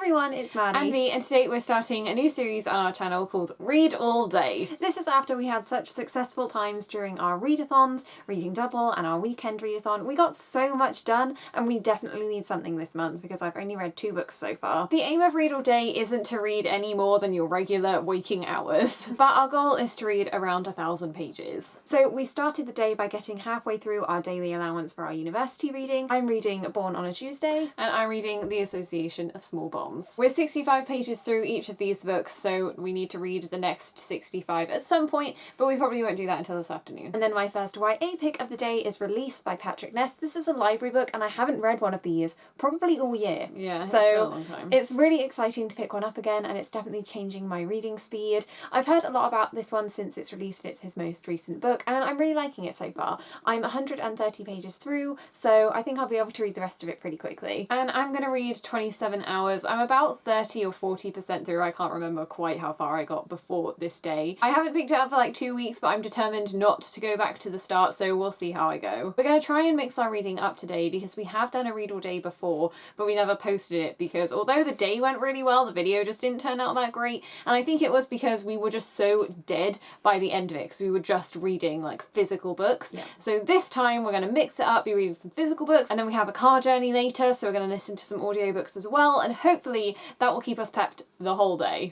everyone, it's Maddie. And me, and today we're starting a new series on our channel called Read All Day. This is after we had such successful times during our readathons, Reading Double and our weekend readathon. We got so much done and we definitely need something this month because I've only read 2 books so far. The aim of Read All Day isn't to read any more than your regular waking hours, but our goal is to read around 1,000 pages. So we started the day by getting halfway through our daily allowance for our university reading. I'm reading Born on a Tuesday. And I'm reading The Association of Small Bombs. We're 65 pages through each of these books, so we need to read the next 65 at some point, but we probably won't do that until this afternoon. And then my first YA pick of the day is Released by Patrick Ness. This is a library book and I haven't read one of these probably all year. Yeah, so it's been a long time. It's really exciting to pick one up again and it's definitely changing my reading speed. I've heard a lot about this one since it's released. It's his most recent book and I'm really liking it so far. I'm 130 pages through, so I think I'll be able to read the rest of it pretty quickly. And I'm going to read 27 hours. I'm about 30 or 40% through. I can't remember quite how far I got before this day. I haven't picked it up for like 2 weeks, but I'm determined not to go back to the start, so we'll see how I go. We're going to try and mix our reading up today because we have done a Read All Day before, but we never posted it because although the day went really well, the video just didn't turn out that great. And I think it was because we were just so dead by the end of it because we were just reading like physical books. Yeah. So this time we're going to mix it up, be reading some physical books, and then we have a car journey later, so we're going to listen to some audiobooks as well, and hopefully that will keep us pepped the whole day.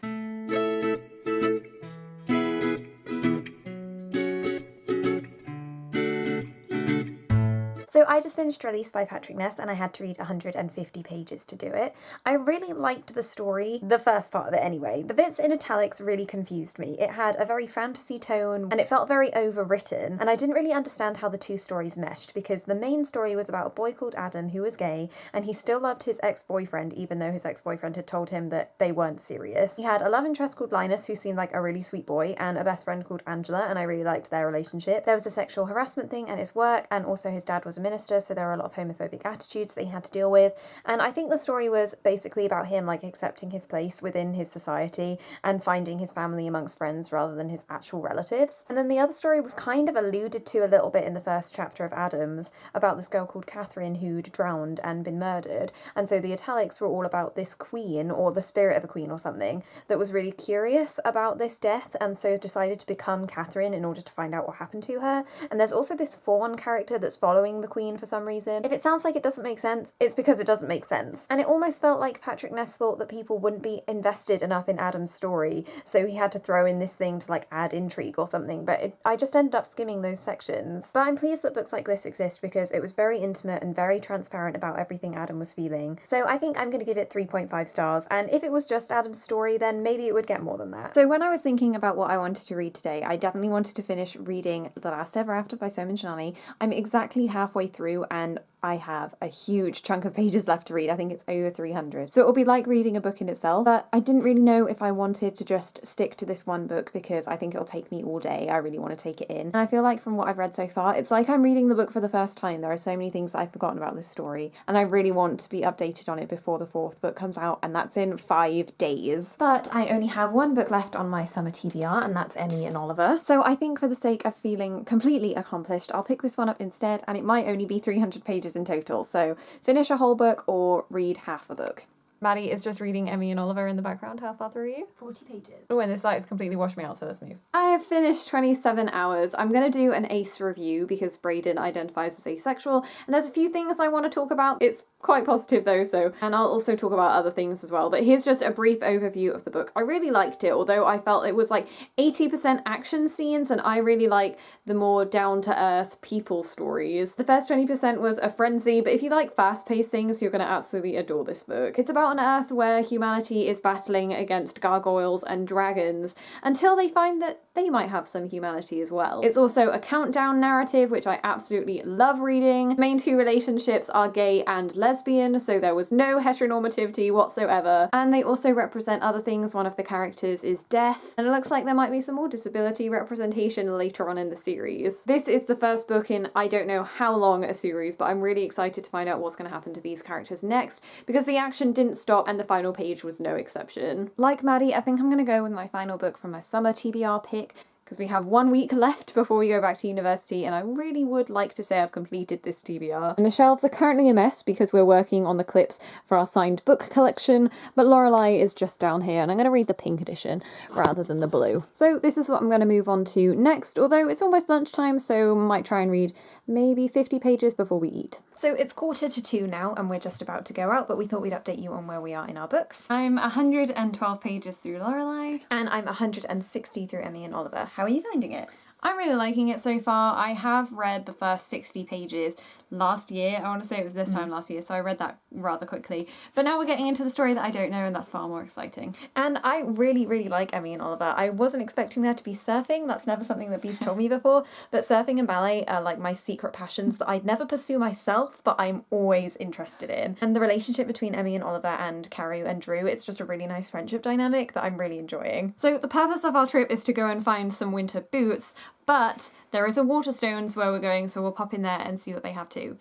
So I just finished Released by Patrick Ness and I had to read 150 pages to do it. I really liked the story, the first part of it anyway. The bits in italics really confused me. It had a very fantasy tone and it felt very overwritten, and I didn't really understand how the two stories meshed because the main story was about a boy called Adam who was gay and he still loved his ex-boyfriend even though his ex-boyfriend had told him that they weren't serious. He had a love interest called Linus who seemed like a really sweet boy and a best friend called Angela, and I really liked their relationship. There was a sexual harassment thing at his work, and also his dad was a minister, so there were a lot of homophobic attitudes that he had to deal with. And I think the story was basically about him like accepting his place within his society and finding his family amongst friends rather than his actual relatives. And then the other story was kind of alluded to a little bit in the first chapter of Adams about this girl called Catherine who'd drowned and been murdered. And so the italics were all about this queen, or the spirit of a queen or something, that was really curious about this death and so decided to become Catherine in order to find out what happened to her. And there's also this fawn character that's following the queen for some reason. If it sounds like it doesn't make sense, it's because it doesn't make sense. And it almost felt like Patrick Ness thought that people wouldn't be invested enough in Adam's story, so he had to throw in this thing to like add intrigue or something, but I just ended up skimming those sections. But I'm pleased that books like this exist because it was very intimate and very transparent about everything Adam was feeling. So I think I'm going to give it 3.5 stars, and if it was just Adam's story, then maybe it would get more than that. So when I was thinking about what I wanted to read today, I definitely wanted to finish reading The Last Ever After by Simon Shinali. I'm exactly halfway through and I have a huge chunk of pages left to read. I think it's over 300. So it'll be like reading a book in itself, but I didn't really know if I wanted to just stick to this one book because I think it'll take me all day. I really want to take it in. And I feel like from what I've read so far, it's like I'm reading the book for the first time. There are so many things I've forgotten about this story, and I really want to be updated on it before the 4th book comes out, and that's in 5 days. But I only have one book left on my summer TBR, and that's Emmy and Oliver. So I think for the sake of feeling completely accomplished, I'll pick this one up instead, and it might only be 300 pages in total, so finish a whole book or read half a book. Maddie is just reading Emmy and Oliver in the background. How far through are you? 40 pages. Oh, and this light's completely washed me out, so let's move. I have finished 27 hours. I'm going to do an ace review because Brayden identifies as asexual, and there's a few things I want to talk about. It's quite positive though, and I'll also talk about other things as well, but here's just a brief overview of the book. I really liked it, although I felt it was like 80% action scenes, and I really like the more down-to-earth people stories. The first 20% was a frenzy, but if you like fast-paced things, you're going to absolutely adore this book. It's about an Earth where humanity is battling against gargoyles and dragons until they find that they might have some humanity as well. It's also a countdown narrative, which I absolutely love reading. The main 2 relationships are gay and lesbian, so there was no heteronormativity whatsoever. And they also represent other things. One of the characters is death, and it looks like there might be some more disability representation later on in the series. This is the first book in I don't know how long a series, but I'm really excited to find out what's going to happen to these characters next because the action didn't stop and the final page was no exception. Like Maddie, I think I'm going to go with my final book from my summer TBR pick because we have 1 week left before we go back to university, and I really would like to say I've completed this TBR. And the shelves are currently a mess because we're working on the clips for our signed book collection, but Lorelei is just down here, and I'm going to read the pink edition rather than the blue. So this is what I'm going to move on to next, although it's almost lunchtime, so might try and read maybe 50 pages before we eat. So it's 1:45 now, and we're just about to go out, but we thought we'd update you on where we are in our books. I'm 112 pages through Lorelei. And I'm 160 through Emmy and Oliver. How are you finding it? I'm really liking it so far. I have read the first 60 pages last year. I want to say it was this time last year, so I read that rather quickly. But now we're getting into the story that I don't know, and that's far more exciting. And I really, really like Emmy and Oliver. I wasn't expecting there to be surfing. That's never something that Bee's told me before. But surfing and ballet are like my secret passions that I'd never pursue myself, but I'm always interested in. And the relationship between Emmy and Oliver and Carew and Drew, it's just a really nice friendship dynamic that I'm really enjoying. So the purpose of our trip is to go and find some winter boots, but there is a Waterstones where we're going, so we'll pop in there and see what they have too.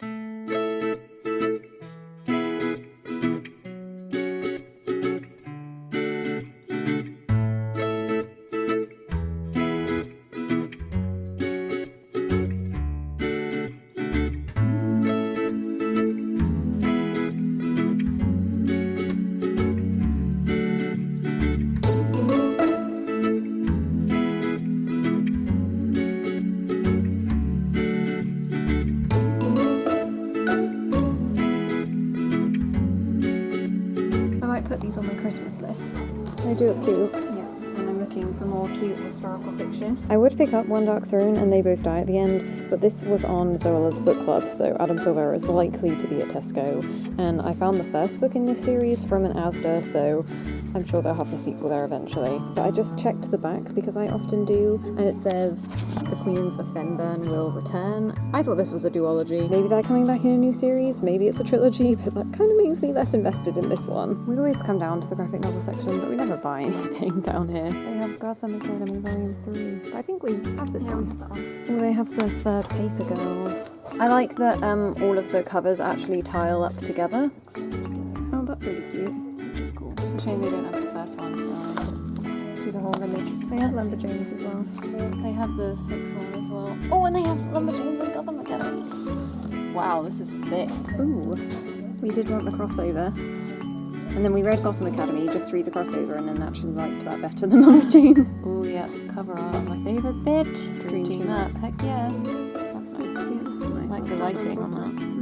On my Christmas list. They do look cute. Yeah, and I'm looking for more cute historical fiction. I would pick up One Dark Throne and They Both Die at the End, but this was on Zola's book club, so Adam Silvera is likely to be at Tesco. And I found the first book in this series from an Asda, so I'm sure they'll have the sequel there eventually. But I just checked the back because I often do, and it says The Queens of Fenburn will return. I thought this was a duology. Maybe they're coming back in a new series, maybe it's a trilogy, but that kind of makes me less invested in this one. We always come down to the graphic novel section, but we never buy anything down here. They have Gotham Academy Volume 3, but I think we have this one. Oh, they have the third Paper Girls. I like that all of the covers actually tile up together. Oh, that's really cute. Which is cool. It's a shame they don't have the first one, so do the whole image. They have Lumberjanes as well. They have the sixth one as well. Oh, and they have Lumberjanes and Gotham Academy. Wow, this is thick. Ooh. We did want the crossover. And then we read Gotham Academy just to read the crossover, and then actually liked that better than Lumberjanes. Oh yeah, cover art, my favourite bit. Dream Team Up, heck yeah. That's nice. Yeah, that's nice. Like the lighting on that.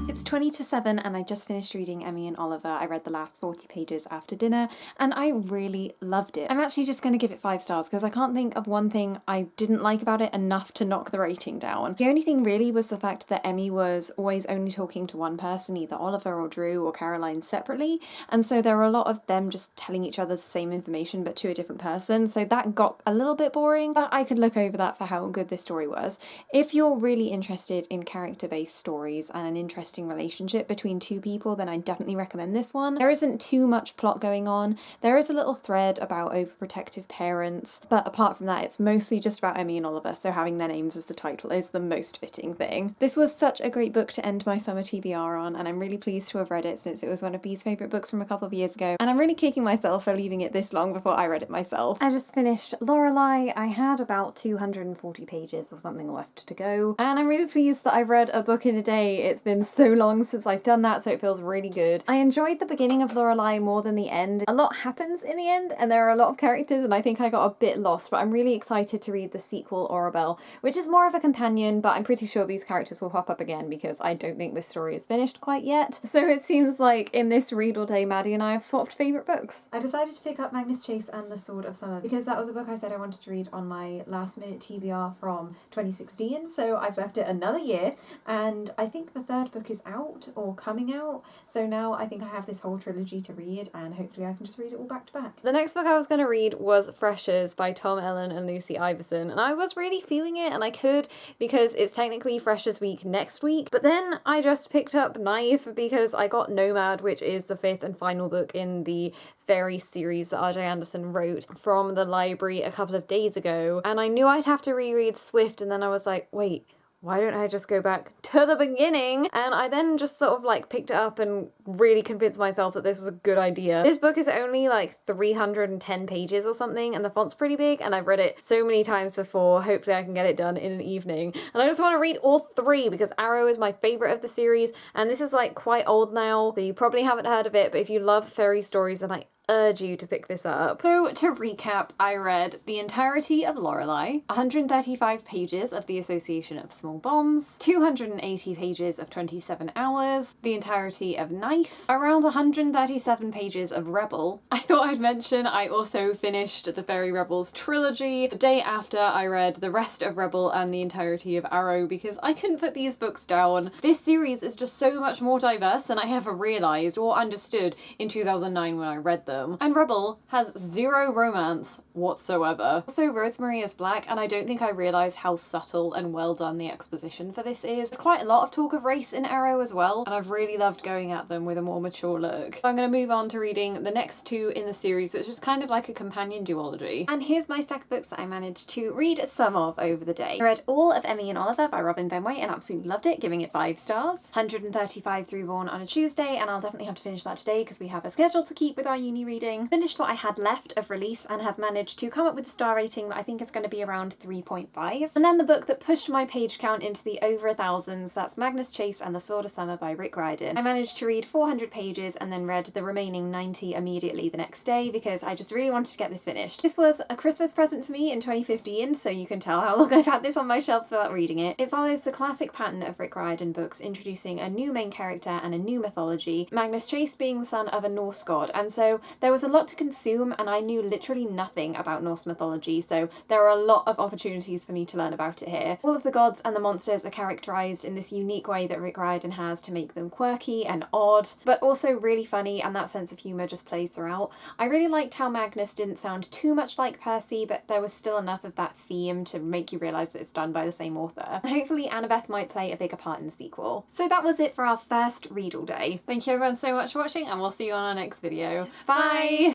It's 7:20, and I just finished reading Emmy and Oliver. I read the last 40 pages after dinner, and I really loved it. I'm actually just going to give it 5 stars because I can't think of one thing I didn't like about it enough to knock the rating down. The only thing really was the fact that Emmy was always only talking to one person, either Oliver or Drew or Caroline separately, and so there were a lot of them just telling each other the same information but to a different person, so that got a little bit boring, but I could look over that for how good this story was. If you're really interested in character-based stories and an interesting relationship between two people, then I definitely recommend this one. There isn't too much plot going on. There is a little thread about overprotective parents, but apart from that, it's mostly just about Emmy and Oliver, so having their names as the title is the most fitting thing. This was such a great book to end my summer TBR on, and I'm really pleased to have read it since it was one of Bee's favourite books from a couple of years ago, and I'm really kicking myself for leaving it this long before I read it myself. I just finished Lorelai. I had about 240 pages or something left to go, and I'm really pleased that I've read a book in a day. It's been so long since I've done that, so it feels really good. I enjoyed the beginning of Lorelai more than the end. A lot happens in the end, and there are a lot of characters, and I think I got a bit lost, but I'm really excited to read the sequel, Orabelle, which is more of a companion, but I'm pretty sure these characters will pop up again because I don't think this story is finished quite yet. So it seems like in this read all day, Maddie and I have swapped favourite books. I decided to pick up Magnus Chase and the Sword of Summer because that was a book I said I wanted to read on my last minute TBR from 2016, so I've left it another year, and I think the third book is out or coming out, so now I think I have this whole trilogy to read, and hopefully I can just read it all back to back. The next book I was going to read was Freshers by Tom Ellen and Lucy Iverson, and I was really feeling it, and I could because it's technically Freshers Week next week, but then I just picked up Knife because I got Nomad, which is the 5th and final book in the fairy series that R.J. Anderson wrote, from the library a couple of days ago, and I knew I'd have to reread Swift, and then I was like, wait, why don't I just go back to the beginning? And I then just sort of like picked it up and really convinced myself that this was a good idea. This book is only like 310 pages or something, and the font's pretty big, and I've read it so many times before. Hopefully I can get it done in an evening. And I just want to read all three because Arrow is my favourite of the series, and this is like quite old now, so you probably haven't heard of it, but if you love fairy stories, then I urge you to pick this up. So to recap, I read the entirety of Lorelei, 135 pages of The Association of Small Bombs, 280 pages of 27 Hours, the entirety of Knife, around 137 pages of Rebel. I thought I'd mention I also finished the Fairy Rebels trilogy the day after I read the rest of Rebel and the entirety of Arrow because I couldn't put these books down. This series is just so much more diverse than I ever realised or understood in 2009 when I read them. And Rebel has zero romance whatsoever. Also, Rosemary is black, and I don't think I realised how subtle and well done the exposition for this is. There's quite a lot of talk of race in Arrow as well, and I've really loved going at them with a more mature look. So I'm going to move on to reading the next two in the series, which is kind of like a companion duology. And here's my stack of books that I managed to read some of over the day. I read all of Emmy and Oliver by Robin Benway and absolutely loved it, giving it 5 stars. 135 through Reborn on a Tuesday, and I'll definitely have to finish that today because we have a schedule to keep with our uni reading. Finished what I had left of Release and have managed to come up with a star rating that I think is going to be around 3.5. And then the book that pushed my page count into the over 1000s, that's Magnus Chase and the Sword of Summer by Rick Riordan. I managed to read 400 pages and then read the remaining 90 immediately the next day because I just really wanted to get this finished. This was a Christmas present for me in 2015, so you can tell how long I've had this on my shelves without reading it. It follows the classic pattern of Rick Riordan books, introducing a new main character and a new mythology, Magnus Chase being the son of a Norse god, and so there was a lot to consume and I knew literally nothing about Norse mythology, so there are a lot of opportunities for me to learn about it here. All of the gods and the monsters are characterised in this unique way that Rick Riordan has to make them quirky and odd, but also really funny, and that sense of humour just plays throughout. I really liked how Magnus didn't sound too much like Percy, but there was still enough of that theme to make you realise that it's done by the same author. And hopefully Annabeth might play a bigger part in the sequel. So that was it for our first read all day. Thank you everyone so much for watching, and we'll see you on our next video. Bye!